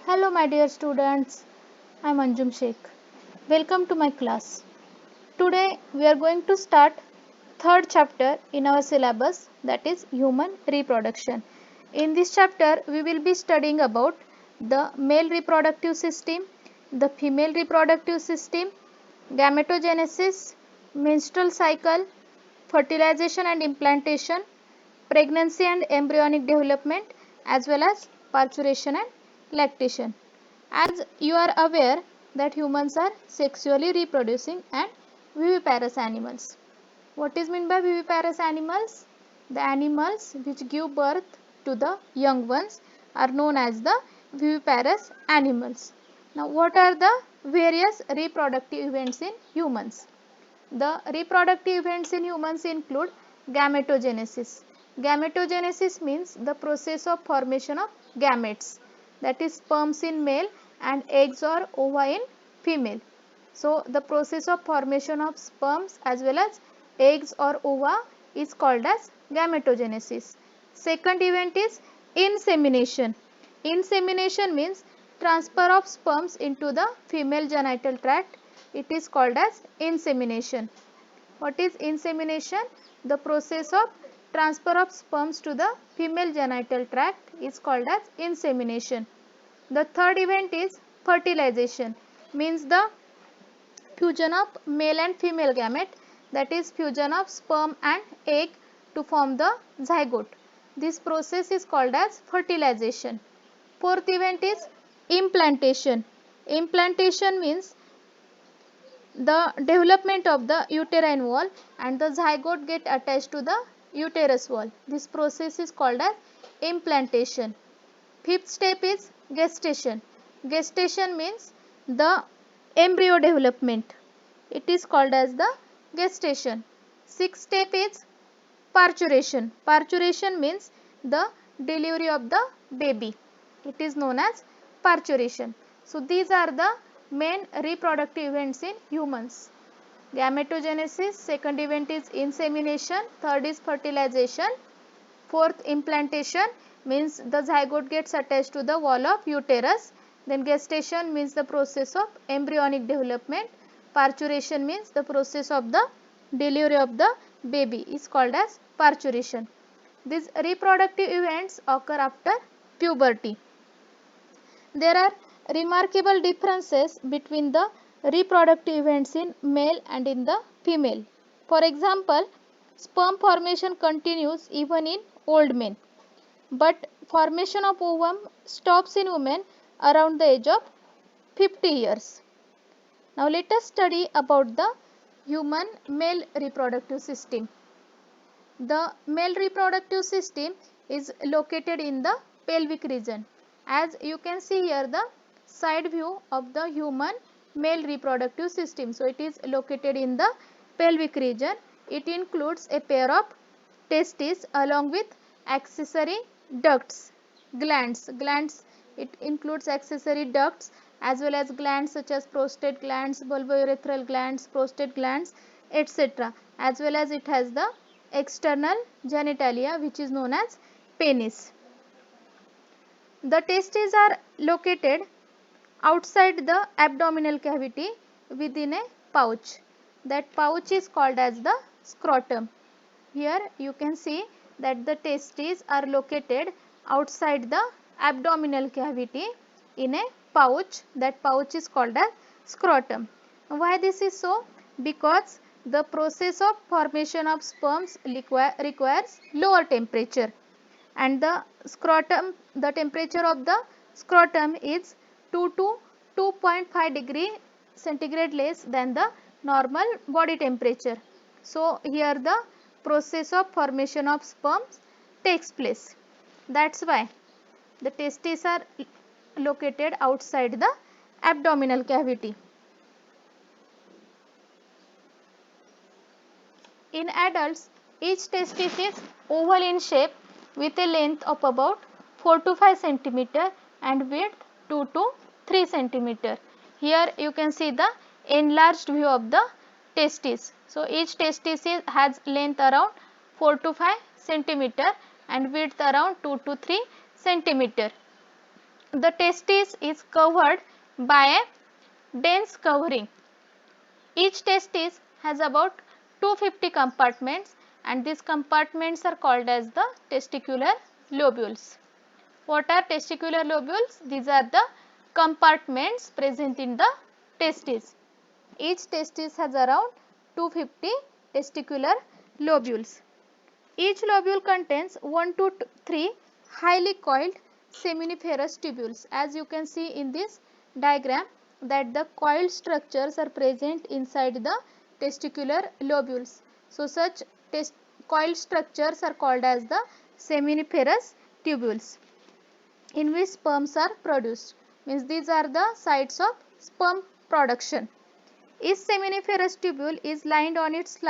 Hello my dear students, I am Anjum Sheikh. Welcome to my class. Today we are going to start third chapter in our syllabus, that is human reproduction. In this chapter we will be studying about the male reproductive system, the female reproductive system, gametogenesis, menstrual cycle, fertilization and implantation, pregnancy and embryonic development, as well as parturition and lactation. As you are aware that humans are sexually reproducing and viviparous animals. What is meant by viviparous animals? The animals which give birth to the young ones are known as the viviparous animals. Now what are the various reproductive events in humans? The reproductive events in humans include gametogenesis. Gametogenesis means the process of formation of gametes, that is sperms in male and eggs or ova in female. So the process of formation of sperms as well as eggs or ova is called as gametogenesis. Second event is insemination. Insemination means transfer of sperms into the female genital tract. It is called as insemination. What is insemination? The process of transfer of sperms to the female genital tract is called as insemination. The third event is fertilization, means the fusion of male and female gamete, that is fusion of sperm and egg to form the zygote. This process is called as fertilization. Fourth event is implantation. Implantation means the development of the uterine wall and the zygote get attached to the uterus wall. This process is called as implantation. Fifth step is gestation. Gestation means the embryo development. It is called as the gestation. Sixth step is parturition. Parturition means the delivery of the baby. It is known as parturition. So these are the main reproductive events in humans. Gametogenesis, second event is insemination, third is fertilization, fourth implantation means the zygote gets attached to the wall of uterus, then gestation means the process of embryonic development, parturition means the process of the delivery of the baby is called as parturition. These reproductive events occur after puberty. There are remarkable differences between the reproductive events in male and in the female. For example, sperm formation continues even in old men, but formation of ovum stops in women around the age of 50 years. Now let us study about the human male reproductive system. The male reproductive system is located in the pelvic region. As you can see here, the side view of the human male reproductive system. So it is located in the pelvic region. It includes a pair of testes along with accessory ducts, glands. It includes accessory ducts as well as glands such as prostate glands, vulvourethral glands, prostate glands, etc. As well as it has the external genitalia which is known as penis. The testes are located outside the abdominal cavity within a pouch. That pouch is called as the scrotum. Here you can see that the testes are located outside the abdominal cavity in a pouch. That pouch is called as scrotum. Why this is so? Because the process of formation of sperms requires lower temperature, and the temperature of the scrotum is 2 to 2.5 degree centigrade less than the normal body temperature. So here the process of formation of sperms takes place. That's why the testes are located outside the abdominal cavity. In adults, each testis is oval in shape with a length of about 4 to 5 centimeter and width 2 to 3 centimeter. Here you can see the enlarged view of the testis. So each testis has length around 4 to 5 centimeter and width around 2 to 3 centimeter. the testis is covered by a dense covering. Each testis has about 250 compartments, and these compartments are called as the testicular lobules. What are testicular lobules? These are the compartments present in the testis. Each testis has around 250 testicular lobules. Each lobule contains 1 to 3 highly coiled seminiferous tubules. As you can see in this diagram, that the coiled structures are present inside the testicular lobules. So, such coiled structures are called as the seminiferous tubules, in which sperms are produced. Means these are the sites of sperm production. Each seminiferous tubule is lined on its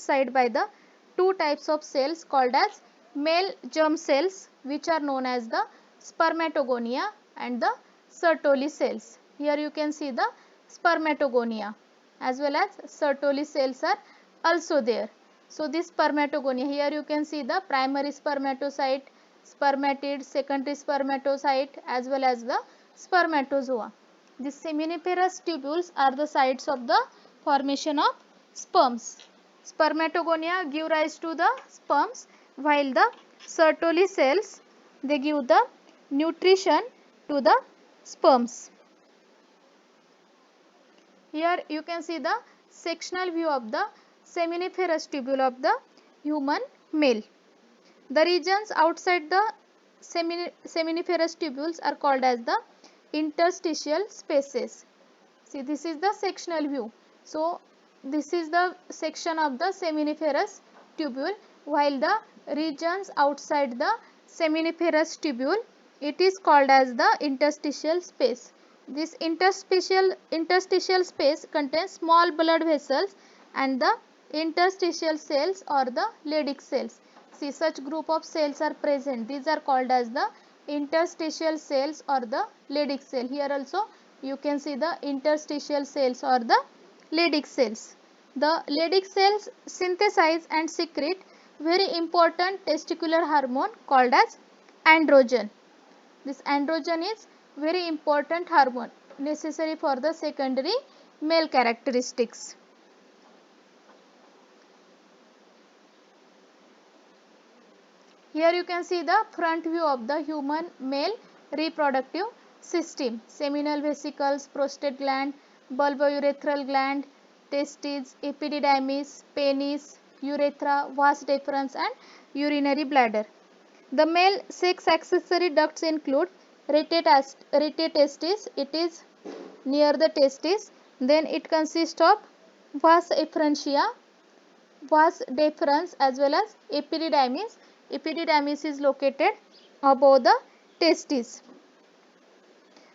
side by the two types of cells called as male germ cells, which are known as the spermatogonia, and the Sertoli cells. Here you can see the spermatogonia as well as Sertoli cells are also there. So, this spermatogonia, here you can see the primary spermatocyte, spermatid, secondary spermatocyte as well as the spermatozoa. The seminiferous tubules are the sites of the formation of sperms. Spermatogonia give rise to the sperms, while the Sertoli cells, they give the nutrition to the sperms. Here you can see the sectional view of the seminiferous tubule of the human male. The regions outside the seminiferous tubules are called as the interstitial spaces. See, this is the sectional view. So, this is the section of the seminiferous tubule, while the regions outside the seminiferous tubule, it is called as the interstitial space. This interstitial space contains small blood vessels and the interstitial cells or the Leydig cells. See, such group of cells are present. These are called as the interstitial cells or the Leydig cell. Here also you can see the interstitial cells or the Leydig cells. The Leydig cells synthesize and secrete very important testicular hormone called as androgen. This androgen is very important hormone necessary for the secondary male characteristics. Here you can see the front view of the human male reproductive system. Seminal vesicles, prostate gland, bulbourethral gland, testes, epididymis, penis, urethra, vas deferens and urinary bladder. The male sex accessory ducts include rete testis, it is near the testis. Then it consists of vas efferentia, vas deferens as well as epididymis. Epididymis is located above the testis.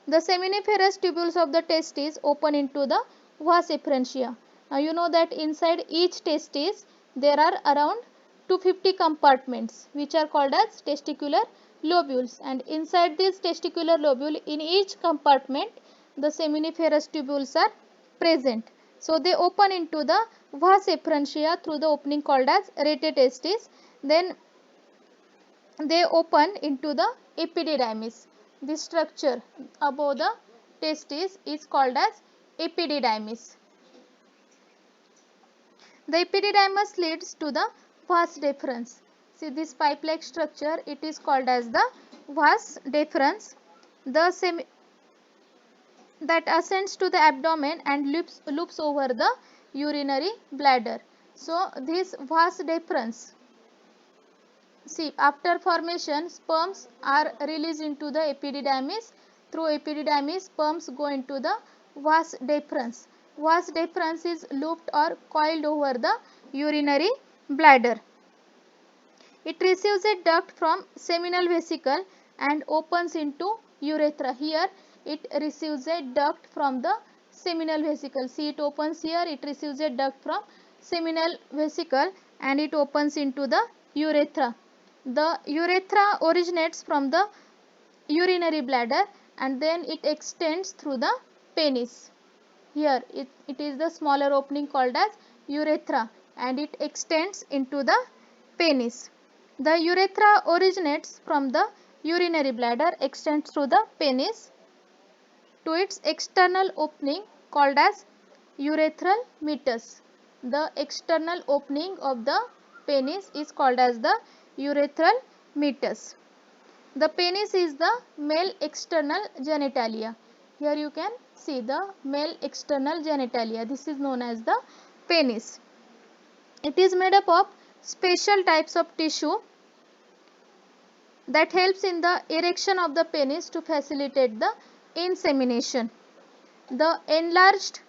The seminiferous tubules of the testis open into the vas efferentia. Now you know that inside each testis there are around 250 compartments which are called as testicular lobules, and inside this testicular lobule, in each compartment the seminiferous tubules are present. So they open into the vas efferentia through the opening called as rete testis. Then they open into the epididymis. This structure above the testis is called as epididymis. The epididymis leads to the vas deferens. See this pipe-like structure, it is called as the vas deferens. That ascends to the abdomen and loops over the urinary bladder. So this vas deferens, see, after formation sperms are released into the epididymis. Through epididymis sperms go into the vas deferens. Vas deferens is looped or coiled over the urinary bladder. It receives a duct from seminal vesicle and opens into urethra. Here it receives a duct from the seminal vesicle. See, it opens here, it receives a duct from seminal vesicle and it opens into the urethra. The urethra originates from the urinary bladder and then it extends through the penis. Here it is the smaller opening called as urethra and it extends into the penis. The urethra originates from the urinary bladder extends through the penis to its external opening called as urethral meatus. The external opening of the penis is called as the urethral meatus. The penis is the male external genitalia. Here you can see the male external genitalia. This is known as the penis. It is made up of special types of tissue that helps in the erection of the penis to facilitate the insemination. The enlarged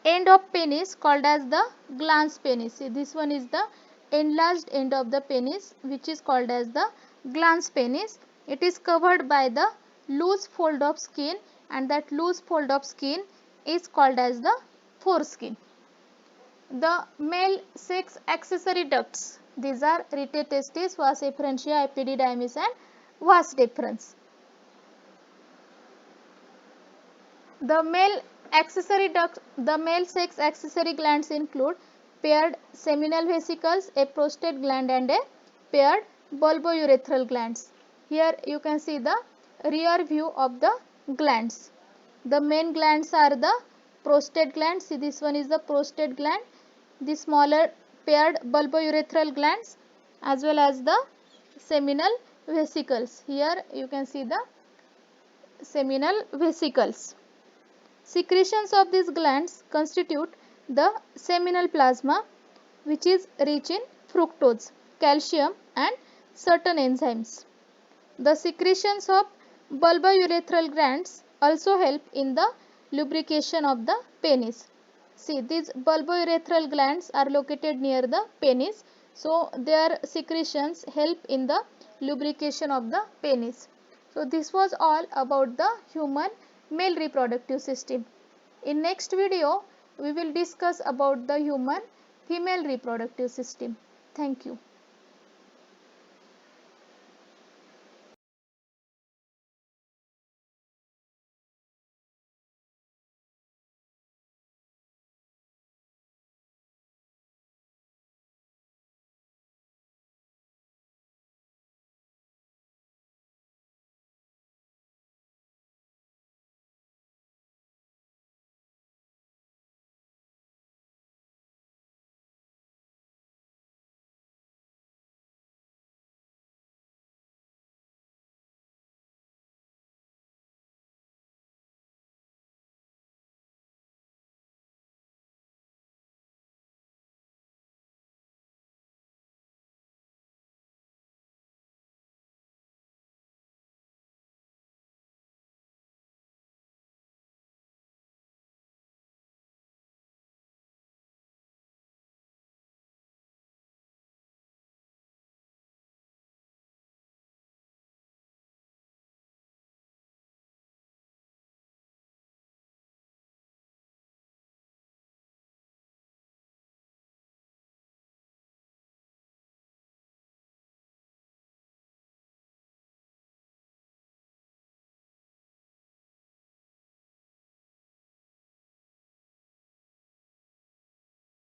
end of penis called as the glans penis. See, this one is the enlarged end of the penis, which is called as the glans penis. It is covered by the loose fold of skin, and that loose fold of skin is called as the foreskin. The male sex accessory ducts, these are rete testis, vas efferentia, epididymis and vas deferens. The male sex accessory glands include paired seminal vesicles, a prostate gland and a paired bulbourethral glands. Here you can see the rear view of the glands. The main glands are the prostate gland. See, this one is the prostate gland, the smaller paired bulbourethral glands as well as the seminal vesicles. Here you can see the seminal vesicles. Secretions of these glands constitute the seminal plasma, which is rich in fructose, calcium and certain enzymes. The secretions of bulbourethral glands also help in the lubrication of the penis. See, these bulbourethral glands are located near the penis, so their secretions help in the lubrication of the penis. So this was all about the human male reproductive system. In next video, we will discuss about the human female reproductive system. Thank you.